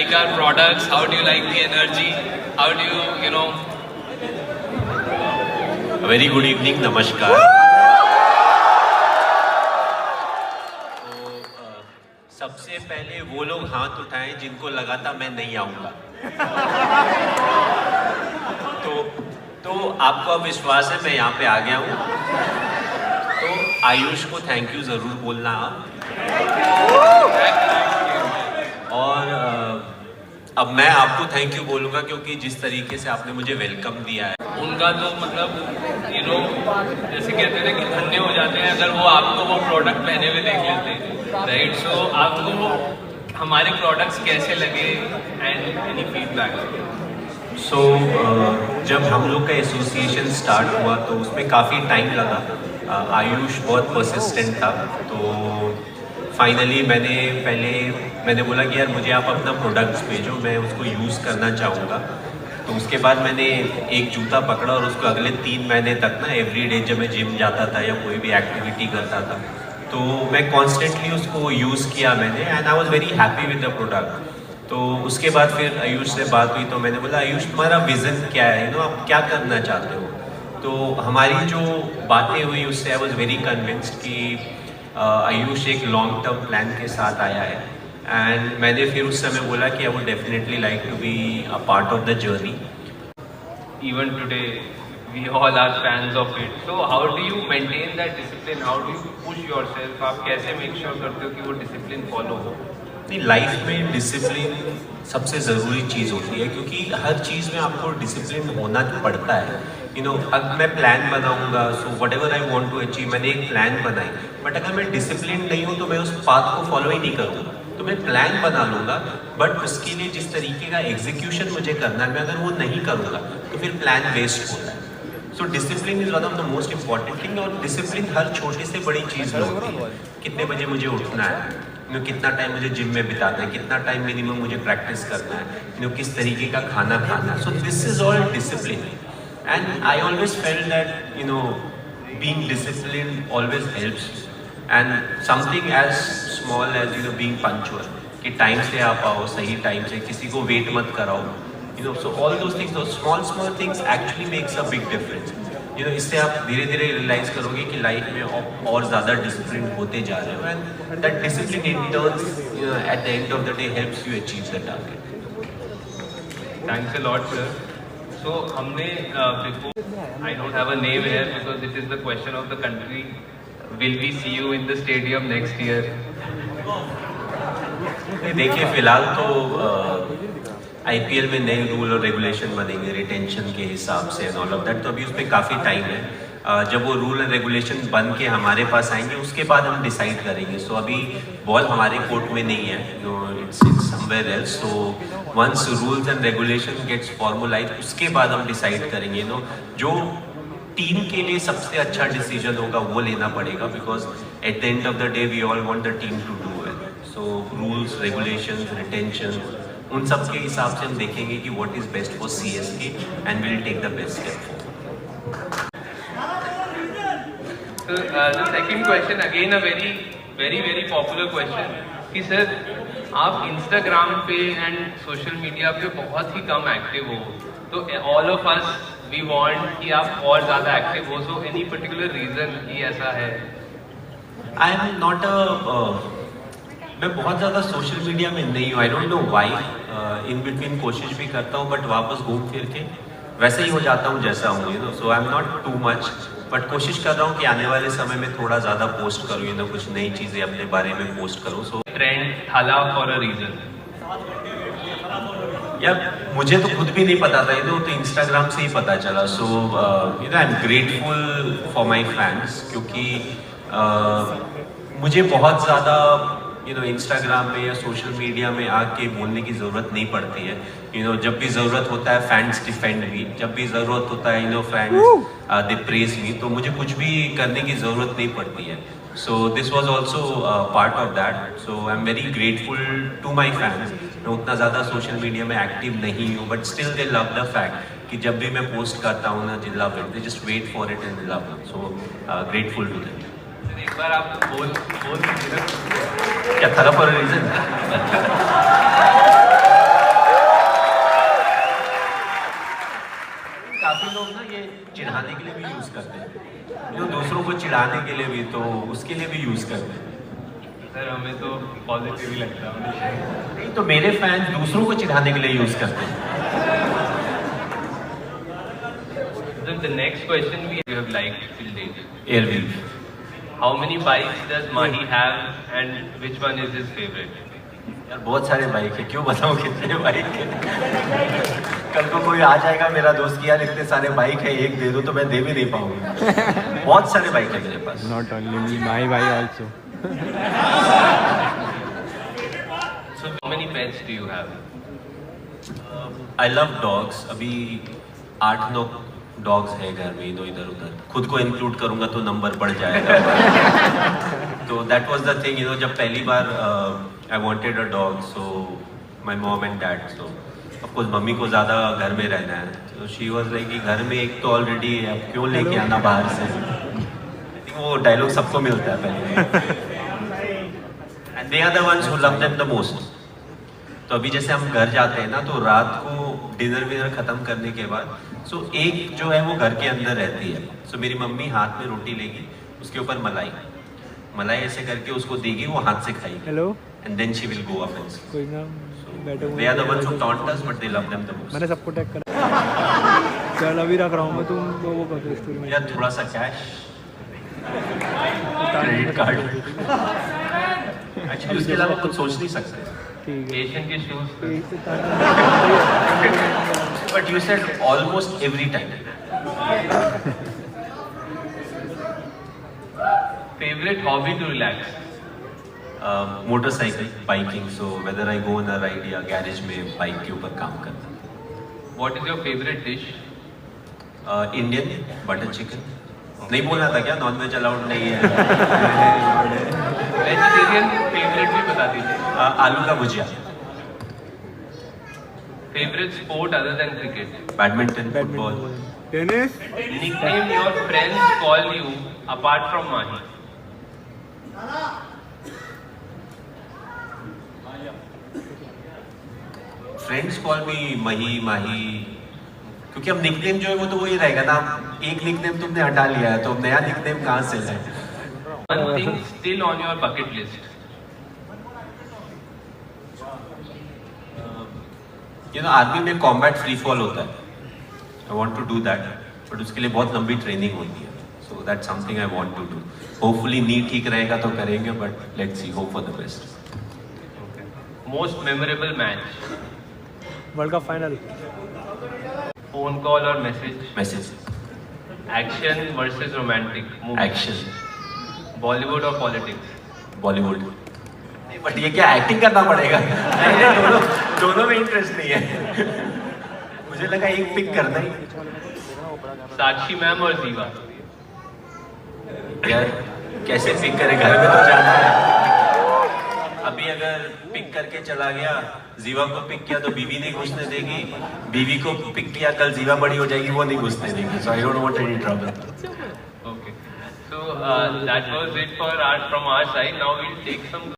like our products? How do you like the energy? How do you know? A very good evening, नमस्कार। तो सबसे पहले वो लोग हाथ उठाएं जिनको लगा था मैं नहीं आऊँगा। तो आपको अब विश्वास है मैं यहाँ पे आ गया हूँ। तो आयुष को थैंक यू ज़रूर बोलना आप। और अब मैं आपको थैंक यू बोलूँगा क्योंकि जिस तरीके से आपने मुझे वेलकम दिया है, उनका तो मतलब जैसे कहते हैं कि धन्य हो जाते हैं अगर वो आपको वो प्रोडक्ट पहने हुए देख लेते हैं, राइट? सो आपको हमारे प्रोडक्ट्स कैसे लगे एंड एनी फीडबैक? सो जब हम लोग का एसोसिएशन स्टार्ट हुआ तो उसमें काफ़ी टाइम लगा। आयुष बहुत परसिस्टेंट था, तो फाइनली मैंने बोला कि यार मुझे आप अपना प्रोडक्ट्स भेजो, मैं उसको यूज़ करना चाहूँगा। तो उसके बाद मैंने एक जूता पकड़ा और उसको अगले 3 महीने तक ना एवरी डे जब मैं जिम जाता था या कोई भी एक्टिविटी करता था तो मैं कॉन्स्टेंटली उसको यूज़ किया मैंने, and I was very happy with the product. तो उसके बाद फिर आयुष से बात हुई तो मैंने बोला आयुष तुम्हारा विज़न क्या है, आप क्या करना चाहते हो? तो हमारी जो बातें हुई उससे आई वॉज वेरी कन्विंस्ड कि आयुष एक लॉन्ग टर्म प्लान के साथ आया है, एंड मैंने फिर उस समय बोला कि I would definitely like to be a part of the journey. Even today, we all are fans of it. So how do you maintain that discipline? How do you push yourself? आप कैसे make sure करते हो कि वो discipline follow हो? Life में discipline सबसे ज़रूरी चीज़ होती है क्योंकि हर चीज़ में आपको डिसिप्लिन होना पड़ता है। अब मैं प्लान बनाऊंगा, so whatever I want to achieve, मैंने एक प्लान बनाई, बट अगर मैं डिसिप्लिन नहीं हूँ तो मैं उस पाथ को फॉलो ही नहीं करूँगा। तो मैं प्लान बना लूँगा, बट उसके लिए जिस तरीके का एग्जीक्यूशन मुझे करना है मैं अगर वो नहीं करूँगा तो फिर प्लान वेस्ट होता है। So discipline is one of the most important thing, और डिसिप्लिन हर छोटी से बड़ी चीज़ में होती है। कितने बजे मुझे उठना है, कितना टाइम मुझे जिम में बिताना है, कितना टाइम मिनिमम मुझे प्रैक्टिस करना है, किस तरीके का खाना खाना है। So this is all discipline, and I always felt that being discipline always helps, and something as small as being punctual, कि टाइम से आ पाओ, सही टाइम से, किसी को वेट मत कराओ, so all those things, small things actually makes a big difference. इससे आप धीरे धीरे रियलाइज करोगे कि लाइफ में और ज़्यादा डिसिप्लिन होते जा रहे हो, and that discipline in turns at the end of the day helps you achieve the target. Thanks a lot sir. So हमने before, I don't have a name here because this is the question of the country, will we see you in the stadium next year? देखिए फिलहाल तो IPL में नए rule और regulation बनेंगे retention के हिसाब से एंड ऑल ऑफ दैट, तो अभी उस पर काफ़ी टाइम है। जब वो रूल एंड रेगुलेशन बन के हमारे पास आएंगे उसके बाद हम डिसाइड करेंगे। सो अभी बॉल हमारे कोर्ट में नहीं है, it's somewhere else. So once rules and regulation gets formulise उसके बाद हम डिसाइड करेंगे। जो टीम के लिए सबसे अच्छा डिसीजन होगा वो लेना पड़ेगा, because at the end of the day we all want the team to do well. So rules, regulation, retention, उन सब के हिसाब से हम देखेंगे कि what is best for CSK and will take the best step forward. So the second question, again a very popular question, कि sir आप इंस्टाग्राम पे एंड सोशल मीडिया पे बहुत ही कम एक्टिव हो, तो all of us we want कि आप और ज़्यादा एक्टिव हो, सो एनी पर्टिकुलर रीज़न कि ऐसा है? आई एम नॉट मैं बहुत ज़्यादा सोशल मीडिया में नहीं हूँ, I don't know why. In between कोशिश भी करता हूँ बट वापस घूम फिर के वैसे ही हो जाता हूँ जैसा हूँ, so I am not too much, but कोशिश कर रहा हूँ कि आने वाले समय में थोड़ा ज़्यादा पोस्ट करूँ, कुछ नई चीज़ें अपने बारे में पोस्ट करूँ। सो ट्रेंड थाला फॉर अ रीज़न? यार मुझे तो खुद भी नहीं पता था, तो इंस्टाग्राम से ही पता चला। So I am grateful for my fans, क्योंकि मुझे बहुत ज़्यादा इंस्टाग्राम में या सोशल मीडिया में आके बोलने की ज़रूरत नहीं पड़ती है। जब भी ज़रूरत होता है फैंस डिफेंड मी, जब भी ज़रूरत होता है फैंस दे प्रेज मी, तो मुझे कुछ भी करने की ज़रूरत नहीं पड़ती है। So this was also part of that. So I am very grateful to my fans. मैं उतना ज़्यादा सोशल मीडिया में एक्टिव नहीं हूँ, but still they love the fact कि जब भी मैं पोस्ट करता हूँ ना, they love it, they just wait for it and they love it. So grateful to them. एक बार आप बोल क्या था फॉर अ रीजन? चिढ़ाने के लिए भी यूज करते हैं, जो दूसरों को चिढ़ाने के लिए भी, तो उसके लिए भी यूज करते हैं। सर हमें तो पॉजिटिव ही लगता है। नहीं तो मेरे फैंस दूसरों को चिढ़ाने के लिए यूज करते हैं। The next question we have liked till date. एयरव्हील। How many bikes does Mahi have and which one is his favorite? यार बहुत सारे बाइक है, क्यों बताऊं कितने बाइक है। कल को कोई आ जाएगा मेरा दोस्त कि यार इतने सारे बाइक है, एक दे दो, तो मैं दे भी नहीं पाऊंगा। बहुत सारे बाइक है मेरे पास। Not only me, my bhai also. So how many pets do you have? I love dogs. अभी 8-9 डॉग्स है घर में, इधर उधर। खुद को इंक्लूड करूंगा तो नंबर बढ़ जाएगा। तो दैट वाज द थिंग, जब पहली बार I wanted a dog, so my mom and dad, so of course mummy को ज़्यादा घर में रहना है, तो शी वाज लाइक कि घर में एक तो ऑलरेडी है, अब क्यों लेके आना बाहर से। आई थिंक वो डायलॉग सबको मिलता है पहले। And they are the ones who love them the most. तो अभी जैसे हम घर जाते हैं ना, तो रात को डिनर विनर खत्म करने के बाद सो एक जो है वो घर के अंदर रहती है। सो मेरी मम्मी हाथ में रोटी लेगी, उसके ऊपर मलाई ऐसे करके उसको देगी, वो हाथ से खाएगी। Hello. And then she will go up and sleep. कोई ना बैठे हुए। They are the ones who taunt us but they love them the most. मैंने सबको टैग करा। चल अभी रख रहा हूँ मैं, तुम वो कर दो स्टोरी में। यार थोड़ा सा कैश, क्रेडिट कार्ड। एक्चुअली उसके अलावा कुछ सोच नहीं सकते। ठीक है। Asian के shoes. But you said almost every time. Favorite hobby to relax? Motorcycle, biking. So whether I go on a ride या गैरेज में बाइक के ऊपर काम करना। What is your favorite dish? Indian butter chicken. नहीं बोलना था क्या? नॉन वेज अलाउड नहीं है। Vegetarian favorite भी बता दीजिए. आलू का भुजिया। Favorite sport other than cricket? Badminton, football. Tennis. Nickname your friends call you apart from Mahi. Friends call me Mahi, क्योंकि अब निकनेम जो है वो तो वही रहेगा ना। एक निकनेम तुमने हटा लिया है, तो अब नया निकनेम कहाँ से लाए? One thing still on your bucket list. Army में कॉम्बैट फ्री फॉल होता है। I want to do that, but उसके लिए बहुत लंबी ट्रेनिंग होती है। So that's something I want to do. Hopefully knee ठीक रहेगा तो करेंगे, but let's see, hope for the best. Most memorable match? World cup final. Phone call or message? Message. Action versus romantic movie? Action. Bollywood or politics? Bollywood. But ये क्या acting करना पड़ेगा? दोनों में इंटरेस्ट नहीं है। मुझे लगा एक पिक करना ही। साक्षी मैम और जीवा? यार कैसे पिक करे, घर में तो जाना है। अभी अगर पिक करके चला गया, जीवा को पिक किया तो बीवी नहीं घुसने देगी, बीवी को पिक किया कल जीवा बड़ी हो जाएगी, वो नहीं घुसने देगी। So I don't want any trouble. Okay. So that was it for from our side. Now we'll take some